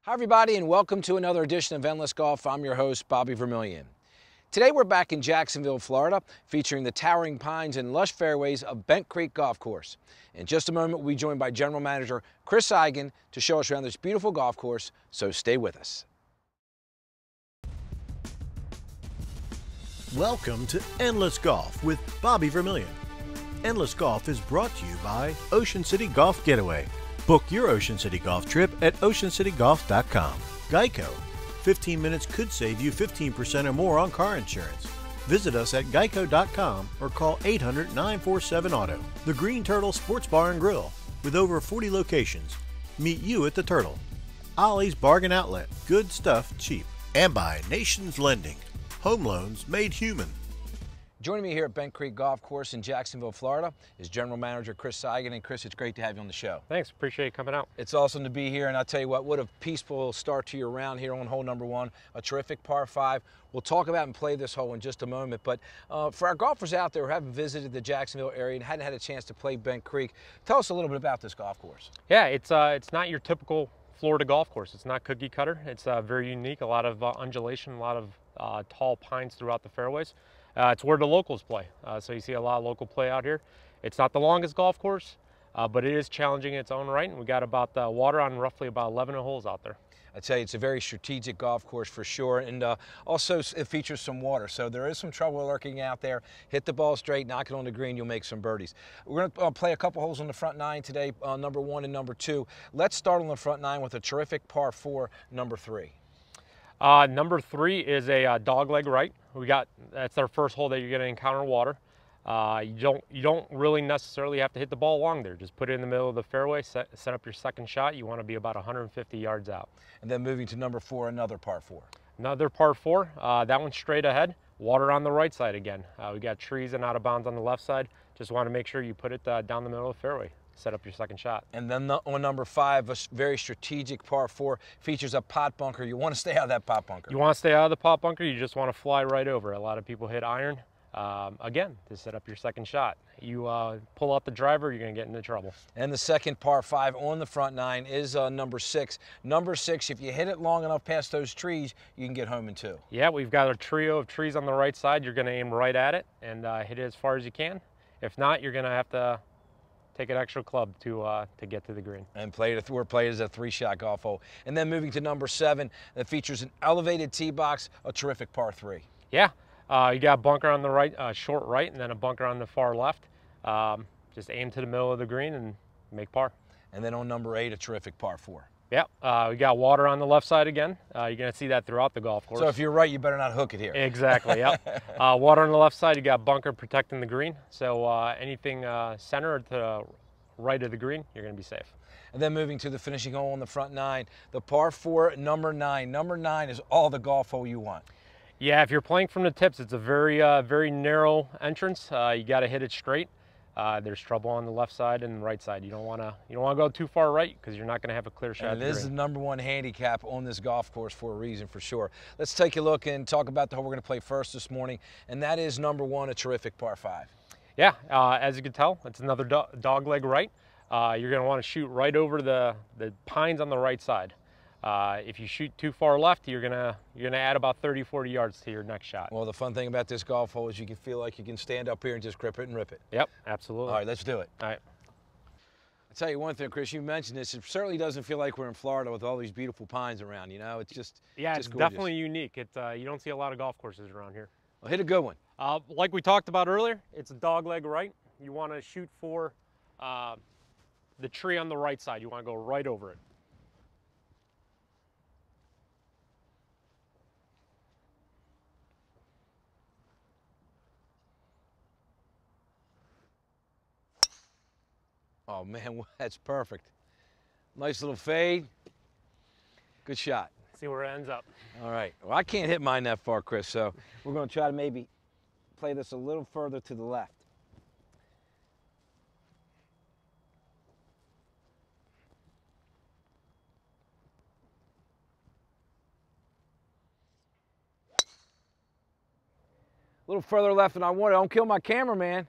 Hi everybody and welcome to another edition of Endless Golf. I'm your host, Bobby Vermillion. Today we're back in Jacksonville, Florida, featuring the towering pines and lush fairways of Bent Creek Golf Course. In just a moment, we'll be joined by General Manager Chris Eigen to show us around this beautiful golf course, so stay with us. Welcome to Endless Golf with Bobby Vermillion. Endless Golf is brought to you by Ocean City Golf Getaway. Book your Ocean City golf trip at oceancitygolf.com. GEICO. 15 minutes could save you 15% or more on car insurance. Visit us at geico.com or call 800-947-AUTO. The Green Turtle Sports Bar and Grill. With over 40 locations. Meet you at the Turtle. Ollie's Bargain Outlet. Good stuff cheap. And by Nations Lending. Home loans made human. Joining me here at Bent Creek Golf Course in Jacksonville, Florida is General Manager Chris Eigen. And Chris, it's great to have you on the show. Thanks, appreciate you coming out. It's awesome to be here, and I'll tell you what a peaceful start to your round here on hole number one, a terrific par 5. We'll talk about and play this hole in just a moment, but for our golfers out there who haven't visited the Jacksonville area and hadn't had a chance to play Bent Creek, tell us a little bit about this golf course. Yeah, it's not your typical Florida golf course. It's not cookie cutter. It's very unique, a lot of undulation, a lot of tall pines throughout the fairways. It's where the locals play, so you see a lot of local play out here. It's not the longest golf course, but it is challenging in its own right, and we got about water on roughly about 11 holes out there. I tell you, it's a very strategic golf course for sure, and also it features some water, so there is some trouble lurking out there. Hit the ball straight, knock it on the green, you'll make some birdies. We're going to play a couple holes on the front 9 today, number 1 and number 2. Let's start on the front 9 with a terrific par 4, number 3. Number 3 is a dogleg right. That's our first hole that you're going to encounter water. You don't really necessarily have to hit the ball long there. Just put it in the middle of the fairway, set up your second shot. You want to be about 150 yards out. And then moving to number 4, another par 4. Another par 4. That one's straight ahead. Water on the right side again. We got trees and out of bounds on the left side. Just want to make sure you put it down the middle of the fairway. Set up your second shot. And then on number 5, a very strategic par 4, features a pot bunker. You want to stay out of that pot bunker. You want to stay out of the pot bunker. You just want to fly right over. A lot of people hit iron, again, to set up your second shot. You pull out the driver, you're going to get into trouble. And the second par 5 on the front 9 is number 6. Number 6, if you hit it long enough past those trees, you can get home in 2. Yeah, we've got a trio of trees on the right side. You're going to aim right at it and hit it as far as you can. If not, you're going to have to take an extra club to get to the green. And play it as a 3-shot golf hole. And then moving to number 7, that features an elevated tee box, a terrific par 3. Yeah, you got a bunker on the right, short right, and then a bunker on the far left. Just aim to the middle of the green and make par. And then on number 8, a terrific par 4. Yeah, we got water on the left side again. You're going to see that throughout the golf course. So if you're right, you better not hook it here. Exactly, yeah. Water on the left side, you got bunker protecting the green. So anything center to the right of the green, you're going to be safe. And then moving to the finishing hole on the front 9, the par 4, number 9. Number 9 is all the golf hole you want. Yeah, if you're playing from the tips, it's a very narrow entrance. You got to hit it straight. There's trouble on the left side and right side. You don't want to go too far right because you're not going to have a clear shot. And it is the number 1 handicap on this golf course for a reason, for sure. Let's take a look and talk about the hole we're going to play first this morning, and that is number 1, a terrific par 5. Yeah, as you can tell, it's another dogleg right. You're going to want to shoot right over the pines on the right side. If you shoot too far left, you're gonna add about 30-40 yards to your next shot. Well, the fun thing about this golf hole is you can feel like you can stand up here and just grip it and rip it. Yep, absolutely. All right, let's do it. All right. I'll tell you one thing, Chris, you mentioned this. It certainly doesn't feel like we're in Florida with all these beautiful pines around, you know? It's just it's definitely unique. You don't see a lot of golf courses around here. Well, hit a good one. Like we talked about earlier, it's a dogleg right. You want to shoot for the tree on the right side. You want to go right over it. Oh, man, that's perfect. Nice little fade. Good shot. See where it ends up. All right. Well, I can't hit mine that far, Chris, so we're going to try to maybe play this a little further to the left. A little further left than I wanted. Don't kill my cameraman.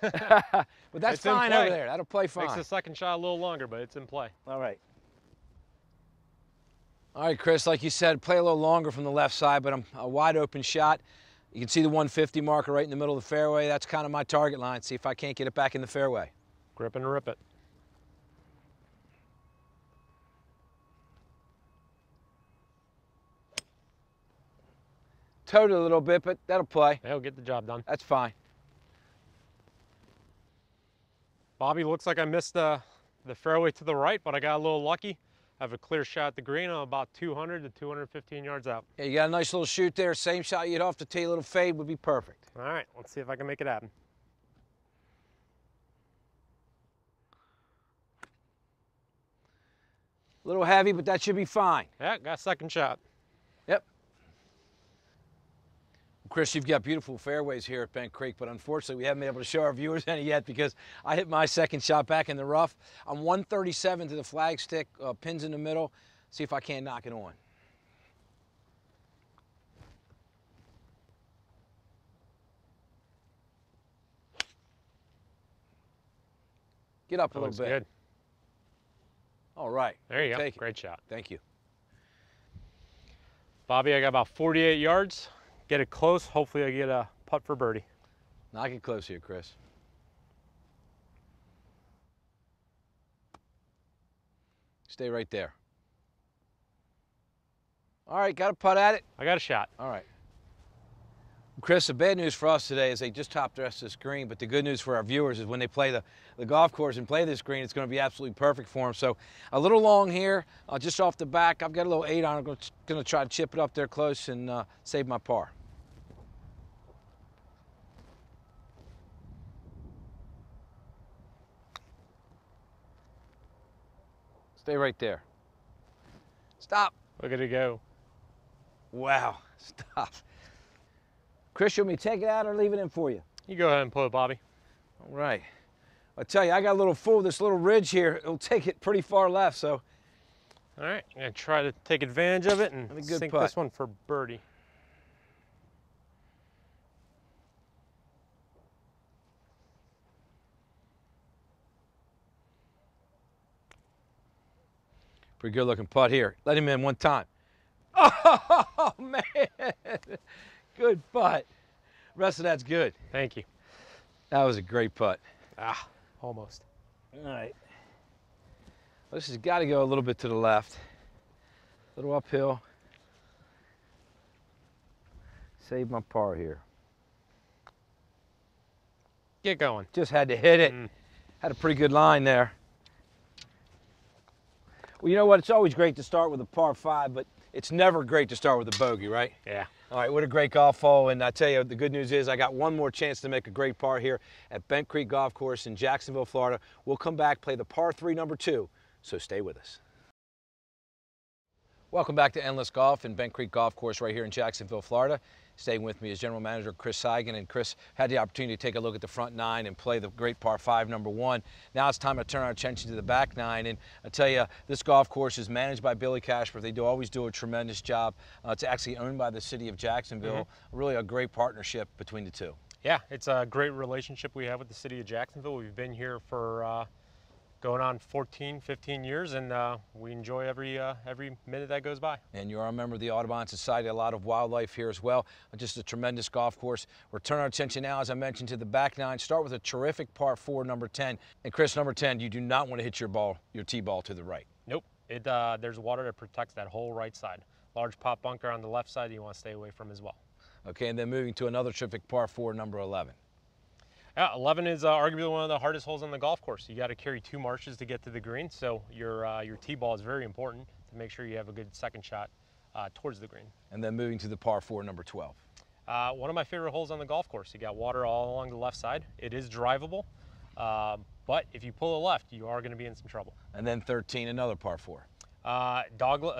But that's fine over there. That'll play fine. Makes the second shot a little longer, but it's in play. All right. All right, Chris, like you said, play a little longer from the left side, but I'm a wide open shot. You can see the 150 marker right in the middle of the fairway. That's kind of my target line. See if I can't get it back in the fairway. Grip and rip it. Towed it a little bit, but that'll play. That'll get the job done. That's fine. Bobby, looks like I missed the fairway to the right, but I got a little lucky. I have a clear shot at the green. I'm about 200 to 215 yards out. Yeah, you got a nice little shoot there. Same shot you'd off the tee, a little fade would be perfect. All right, let's see if I can make it happen. A little heavy, but that should be fine. Yeah, got a second shot. Yep. Chris, you've got beautiful fairways here at Bent Creek, but unfortunately we haven't been able to show our viewers any yet because I hit my second shot back in the rough. I'm 137 to the flagstick, pins in the middle. See if I can't knock it on. Get up a little bit. Good. All right. There you go. Take it. Great shot. Thank you. Bobby, I got about 48 yards. Get it close. Hopefully I get a putt for birdie. Knock it close here, Chris. Stay right there. All right, got a putt at it. I got a shot. All right. Chris, the bad news for us today is they just top dressed this green, but the good news for our viewers is when they play the golf course and play this green, it's going to be absolutely perfect for them. So a little long here, just off the back. I've got a little 8 on. I'm going to try to chip it up there close and save my par. Stay right there. Stop. Look at it go. Wow. Stop. Chris, you want me to take it out or leave it in for you? You go ahead and pull it, Bobby. All right. I tell you, I got a little full of this little ridge here. It'll take it pretty far left, so. All right, I'm gonna try to take advantage of it and sink putt. this one for birdie. Pretty good looking putt here. Let him in one time. Oh, man. Good putt. Rest of that's good. Thank you. That was a great putt. Ah, almost. All right. Well, this has got to go a little bit to the left. A little uphill. Save my par here. Get going. Just had to hit it. Had a pretty good line there. Well, you know what? It's always great to start with a par 5, but it's never great to start with a bogey, right? Yeah. All right, what a great golf hole, and I tell you, the good news is I got one more chance to make a great par here at Bent Creek Golf Course in Jacksonville, Florida. We'll come back, play the par 3 number 2, so stay with us. Welcome back to Endless Golf in Bent Creek Golf Course right here in Jacksonville, Florida. Staying with me is General Manager Chris Seigan, and Chris had the opportunity to take a look at the front 9 and play the great par 5 number 1. Now it's time to turn our attention to the back 9, and I tell you, this golf course is managed by Billy Casper. They always do a tremendous job. It's actually owned by the city of Jacksonville. Really a great partnership between the two. Yeah, it's a great relationship we have with the city of Jacksonville. We've been here for going on 14, 15 years, and we enjoy every minute that goes by. And you are a member of the Audubon Society, a lot of wildlife here as well. Just a tremendous golf course. We'll turn our attention now, as I mentioned, to the back 9. Start with a terrific par 4, number 10. And Chris, number 10, you do not want to hit your tee ball to the right. Nope. There's water that protects that whole right side. Large pop bunker on the left side you want to stay away from as well. Okay, and then moving to another terrific par 4, number 11. Yeah, 11 is arguably one of the hardest holes on the golf course. You got to carry 2 marches to get to the green, so your tee ball is very important to make sure you have a good second shot towards the green. And then moving to the par 4, number 12. One of my favorite holes on the golf course. You got water all along the left side. It is drivable, but if you pull a left, you are going to be in some trouble. And then 13, another par 4. A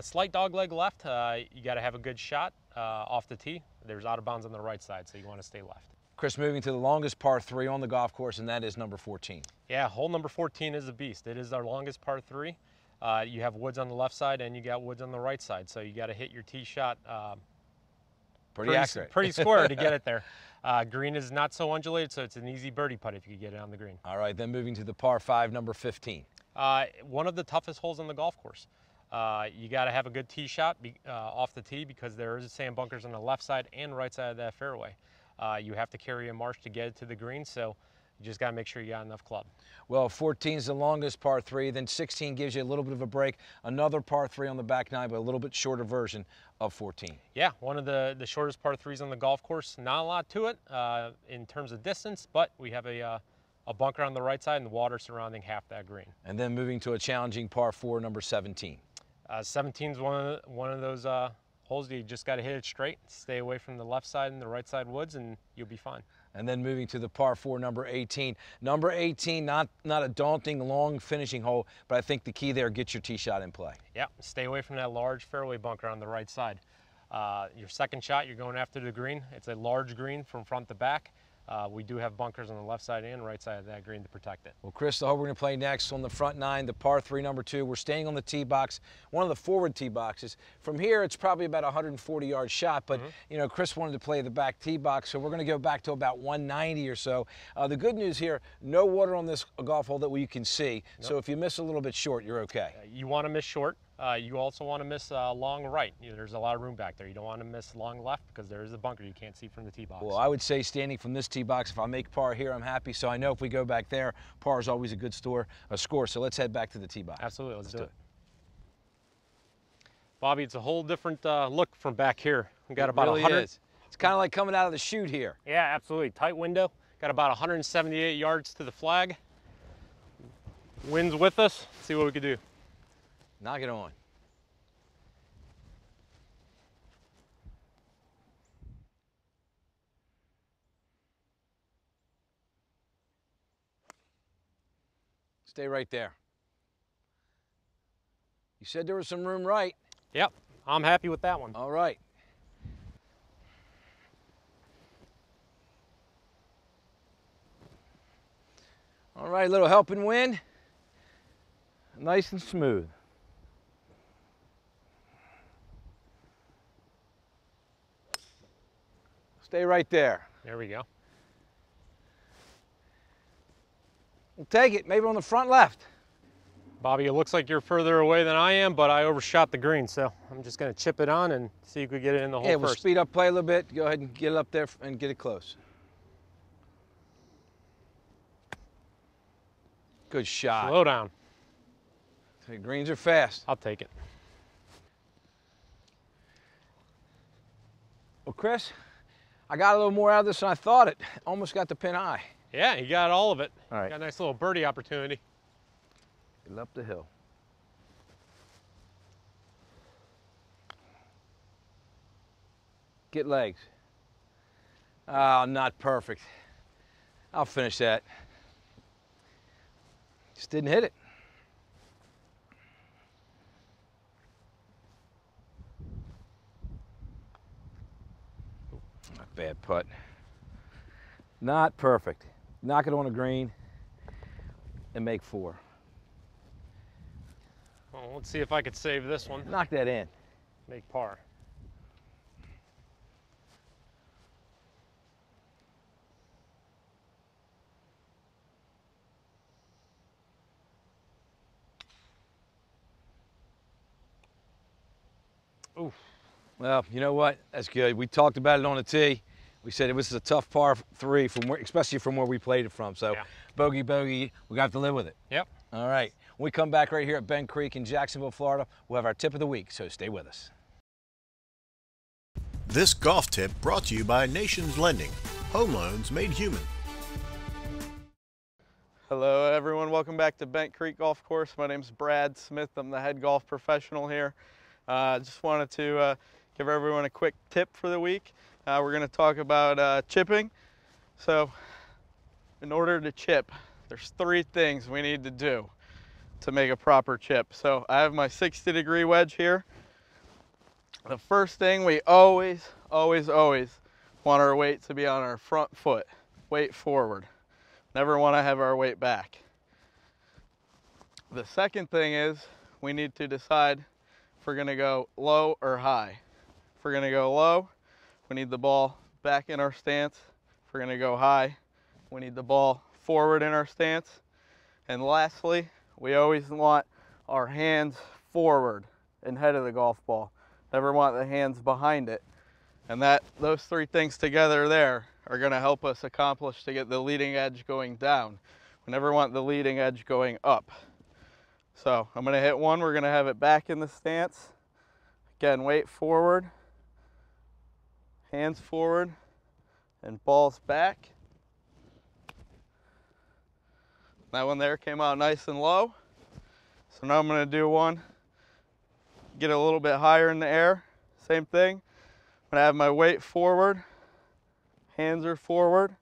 slight dog leg left. You got to have a good shot off the tee. There's out of bounds on the right side, so you want to stay left. Chris, moving to the longest par 3 on the golf course, and that is number 14. Yeah, hole number 14 is a beast. It is our longest par 3. You have woods on the left side and you got woods on the right side, so you got to hit your tee shot pretty accurate. Pretty square to get it there. Green is not so undulated, so it's an easy birdie putt if you could get it on the green. All right, then moving to the par 5, number 15. One of the toughest holes on the golf course. You got to have a good tee shot off the tee, because there is sand bunkers on the left side and right side of that fairway. You have to carry a marsh to get it to the green, so you just got to make sure you got enough club. Well, 14 is the longest par 3, then 16 gives you a little bit of a break, another par 3 on the back 9, but a little bit shorter version of 14. Yeah, one of the shortest par 3s on the golf course. Not a lot to it in terms of distance, but we have a bunker on the right side and the water surrounding half that green. And then moving to a challenging par 4, number 17. 17 is one of those holes that you just got to hit it straight, stay away from the left side and the right side woods, and you'll be fine. And then moving to the par 4, number 18. Number 18, not a daunting, long finishing hole, but I think the key there, get your tee shot in play. Yeah, stay away from that large fairway bunker on the right side. Your second shot, you're going after the green. It's a large green from front to back. We do have bunkers on the left side and right side of that green to protect it. Well, Chris, the hole we're going to play next on the front 9, the par 3, number 2. We're staying on the tee box, one of the forward tee boxes. From here, it's probably about a 140-yard shot, but you know, Chris wanted to play the back tee box, so we're going to go back to about 190 or so. The good news here, no water on this golf hole that we can see, so if you miss a little bit short, you're okay. You want to miss short. You also want to miss long right. There's a lot of room back there. You don't want to miss long left, because there is a bunker you can't see from the tee box. Well, I would say standing from this tee box, if I make par here, I'm happy. So I know if we go back there, par is always a good score. So let's head back to the tee box. Absolutely, let's do it. Bobby, it's a whole different look from back here. We got about 100. It's kind of like coming out of the chute here. Yeah, absolutely. Tight window. Got about 178 yards to the flag. Wind's with us. Let's see what we can do. Knock it on. Stay right there. You said there was some room right. Yep, I'm happy with that one. All right. All right, little helping wind. Nice and smooth. Stay right there. There we go. We'll take it, maybe on the front left. Bobby, it looks like you're further away than I am, but I overshot the green, so I'm just going to chip it on and see if we can get it in the hole Yeah, we'll first. speed up play a little bit. Go ahead and get it up there and get it close. Good shot. Slow down. The greens are fast. I'll take it. Well, Chris, I got a little more out of this than I thought it. Almost got the pin high. Yeah, you got all of it. All right. Got a nice little birdie opportunity. Get up the hill. Get legs. Oh, not perfect. I'll finish that. Just didn't hit it. Not bad putt. Not perfect. Knock it on a green and make 4. Well, let's see if I could save this one. Knock that in. Make par. Oof. Well, you know what? That's good. We talked about it on the tee. We said it was a tough par 3, especially from where we played it from. So, yeah. Bogey, we got to live with it. Yep. All right. When we come back right here at Bent Creek in Jacksonville, Florida, we'll have our tip of the week, so stay with us. This golf tip brought to you by Nations Lending. Home loans made human. Hello everyone, welcome back to Bent Creek Golf Course. My name is Brad Smith. I'm the head golf professional here. Just wanted to give everyone a quick tip for the week. We're going to talk about chipping. So in order to chip, there's 3 things we need to do to make a proper chip. So I have my 60-degree wedge here. The first thing, we always want our weight to be on our front foot, weight forward. Never want to have our weight back. The second thing is we need to decide if we're going to go low or high. If we're going to go low, we need the ball back in our stance. If we're going to go high, we need the ball forward in our stance. And lastly, we always want our hands forward and head of the golf ball. Never want the hands behind it. And those three things together there are going to help us accomplish to get the leading edge going down. We never want the leading edge going up. So I'm going to hit one. We're going to have it back in the stance. Again, weight forward, hands forward, and balls back. That one there came out nice and low. So now I'm going to do one, get a little bit higher in the air. Same thing. I'm going to have my weight forward, hands are forward.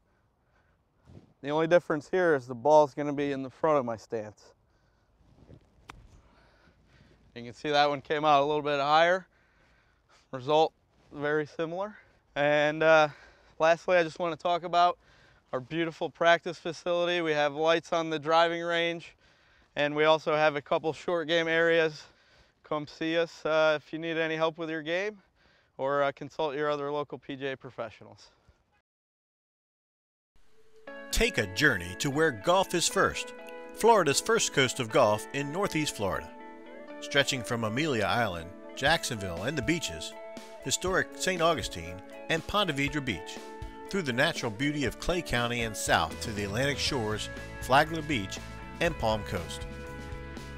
The only difference here is the ball is going to be in the front of my stance. You can see that one came out a little bit higher. Result very similar. And lastly, I just want to talk about our beautiful practice facility. We have lights on the driving range, and we also have a couple short game areas. Come see us if you need any help with your game, or consult your other local PGA professionals. Take a journey to where golf is first. Florida's first coast of golf in Northeast Florida. Stretching from Amelia Island, Jacksonville and the beaches, historic St. Augustine and Ponte Vedra Beach, through the natural beauty of Clay County and south to the Atlantic shores, Flagler Beach and Palm Coast.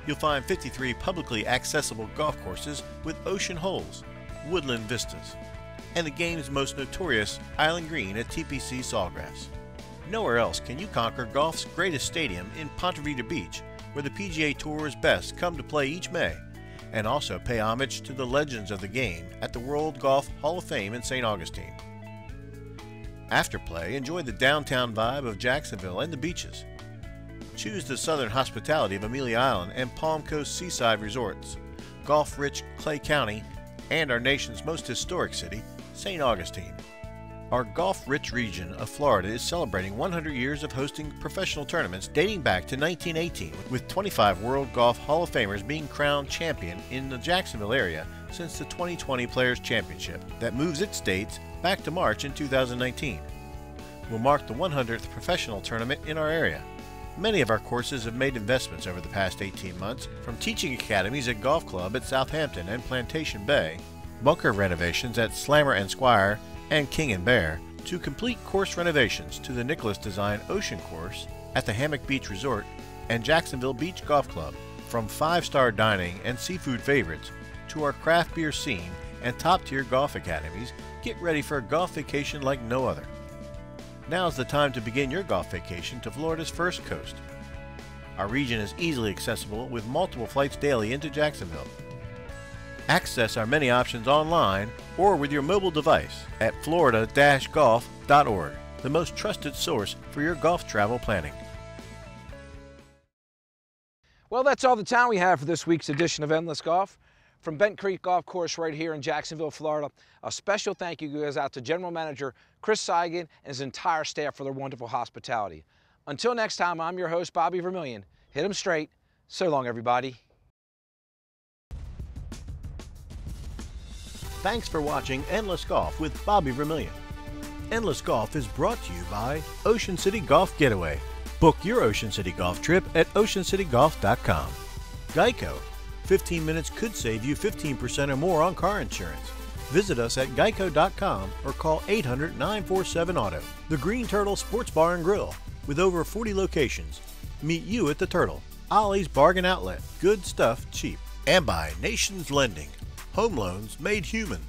You'll find 53 publicly accessible golf courses with ocean holes, woodland vistas, and the game's most notorious Island Green at TPC Sawgrass. Nowhere else can you conquer golf's greatest stadium in Ponte Vedra Beach, where the PGA Tour's best come to play each May, and also pay homage to the legends of the game at the World Golf Hall of Fame in St. Augustine. After play, enjoy the downtown vibe of Jacksonville and the beaches. Choose the southern hospitality of Amelia Island and Palm Coast Seaside Resorts, golf-rich Clay County, and our nation's most historic city, St. Augustine. Our golf-rich region of Florida is celebrating 100 years of hosting professional tournaments dating back to 1918, with 25 World Golf Hall of Famers being crowned champion in the Jacksonville area since the 2020 Players Championship that moves its dates back to March in 2019. Will mark the 100th professional tournament in our area. Many of our courses have made investments over the past 18 months, from teaching academies at Golf Club at Southampton and Plantation Bay, bunker renovations at Slammer and Squire and King and Bear, to complete course renovations to the Nicholas Design Ocean Course at the Hammock Beach Resort and Jacksonville Beach Golf Club. From 5-star dining and seafood favorites to our craft beer scene and top-tier golf academies, get ready for a golf vacation like no other. Now's the time to begin your golf vacation to Florida's first coast. Our region is easily accessible with multiple flights daily into Jacksonville. Access our many options online or with your mobile device at florida-golf.org, the most trusted source for your golf travel planning. Well, that's all the time we have for this week's edition of Endless Golf. From Bent Creek Golf Course right here in Jacksonville, Florida, a special thank you goes out to General Manager Chris Seigan and his entire staff for their wonderful hospitality. Until next time, I'm your host, Bobby Vermillion. Hit 'em straight. So long, everybody. Thanks for watching Endless Golf with Bobby Vermillion. Endless Golf is brought to you by Ocean City Golf Getaway. Book your Ocean City golf trip at oceancitygolf.com. GEICO. 15 minutes could save you 15% or more on car insurance. Visit us at geico.com or call 800-947-AUTO. The Green Turtle Sports Bar and Grill. With over 40 locations. Meet you at the Turtle. Ollie's Bargain Outlet. Good stuff cheap. And by Nations Lending. Home loans made human.